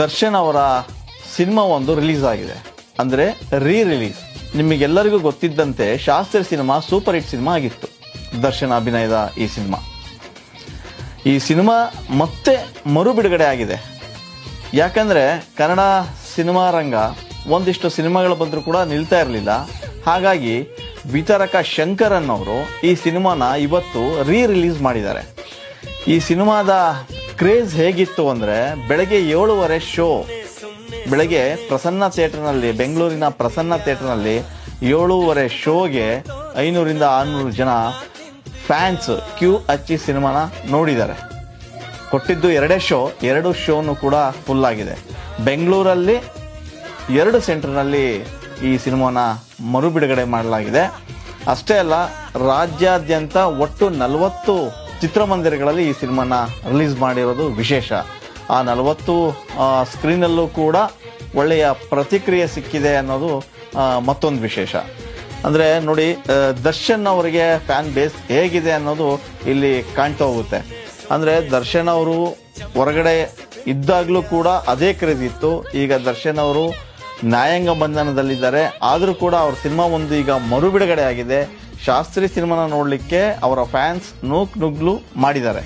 ದರ್ಶನ್ ಅವರ ಸಿನಿಮಾ ಒಂದು ರಿಲೀಸ್ ಆಗಿದೆ, ಅಂದರೆ ರಿಲೀಸ್. ನಿಮಗೆಲ್ಲರಿಗೂ ಗೊತ್ತಿದ್ದಂತೆ Shastri cinema super hit cinema ಆಗಿತ್ತು. ದರ್ಶನ್ ಅಭಿನಯದ ಈ ಸಿನಿಮಾ ಮತ್ತೆ ಮರು ಬಿಡುಗಡೆ ಆಗಿದೆ. ಯಾಕಂದರೆ ಕನ್ನಡ ಸಿನಿಮಾ ರಂಗ ಒಂದಿಷ್ಟು ಸಿನಿಮಾಗಳು ಬಂದರೂ ಕೂಡ ನಿಲ್ತಾ ಇರಲಿಲ್ಲ. ಹಾಗಾಗಿ ವಿತರಕ ಶಂಕರ್ ಅನ್ನೋರು ಈ ಸಿನಿಮಾನ ಇವತ್ತು ರಿಲೀಸ್ ಮಾಡಿದ್ದಾರೆ. ಈ ಸಿನಿಮಾದ ಕ್ರೇಜ್ ಹೇಗಿತ್ತು ಅಂದರೆ, ಬೆಳಗ್ಗೆ 7:30 ಶೋ, ಬೆಳಗ್ಗೆ ಪ್ರಸನ್ನ ಥಿಯೇಟರ್ನಲ್ಲಿ, ಬೆಂಗಳೂರಿನ ಪ್ರಸನ್ನ ಥಿಯೇಟರ್ನಲ್ಲಿ 7:30 ಶೋಗೆ 500ರಿಂದ 600 ಜನ ಫ್ಯಾನ್ಸ್ ಕ್ಯೂ ಹಚ್ಚಿ ಸಿನಿಮಾನ ನೋಡಿದ್ದಾರೆ. ಕೊಟ್ಟಿದ್ದು 2 ಶೋ, 2 ಶೋನು ಕೂಡ ಫುಲ್ ಆಗಿದೆ. ಬೆಂಗಳೂರಲ್ಲಿ 2 ಸೆಂಟರ್ನಲ್ಲಿ ಈ ಸಿನಿಮಾನ ಮರು ಬಿಡುಗಡೆ ಮಾಡಲಾಗಿದೆ. ಅಷ್ಟೇ ಅಲ್ಲ, ರಾಜ್ಯಾದ್ಯಂತ ಒಟ್ಟು 40 ಚಿತ್ರಮಂದಿರಗಳಲ್ಲಿ ಈ ಸಿನಿಮಾನ ರಿಲೀಸ್ ಮಾಡಿರೋದು ವಿಶೇಷ. ಆ 40 ಸ್ಕ್ರೀನಲ್ಲೂ ಕೂಡ ಒಳ್ಳೆಯ ಪ್ರತಿಕ್ರಿಯೆ ಸಿಕ್ಕಿದೆ ಅನ್ನೋದು ಮತ್ತೊಂದು ವಿಶೇಷ. ಅಂದರೆ ನೋಡಿ, ದರ್ಶನ್ ಅವರಿಗೆ ಫ್ಯಾನ್ ಬೇಸ್ ಹೇಗಿದೆ ಅನ್ನೋದು ಇಲ್ಲಿ ಕಾಣ್ತಾ ಹೋಗುತ್ತೆ. ಅಂದರೆ ದರ್ಶನ್ ಅವರು ಹೊರಗಡೆ ಇದ್ದಾಗಲೂ ಕೂಡ ಅದೇ ಕ್ರೇಜ್ ಇತ್ತು. ಈಗ ದರ್ಶನ್ ಅವರು ನ್ಯಾಯಾಂಗ ಬಂಧನದಲ್ಲಿದ್ದಾರೆ. ಆದರೂ ಕೂಡ ಅವ್ರ ಸಿನಿಮಾ ಒಂದು ಈಗ ಮರು ಬಿಡುಗಡೆ ಆಗಿದೆ. ಶಾಸ್ತ್ರಿ ಸಿನಿಮಾನ ನೋಡಲಿಕ್ಕೆ ಅವರ ಫ್ಯಾನ್ಸ್ ನೂಕು ನುಗ್ಲು ಮಾಡಿದ್ದಾರೆ.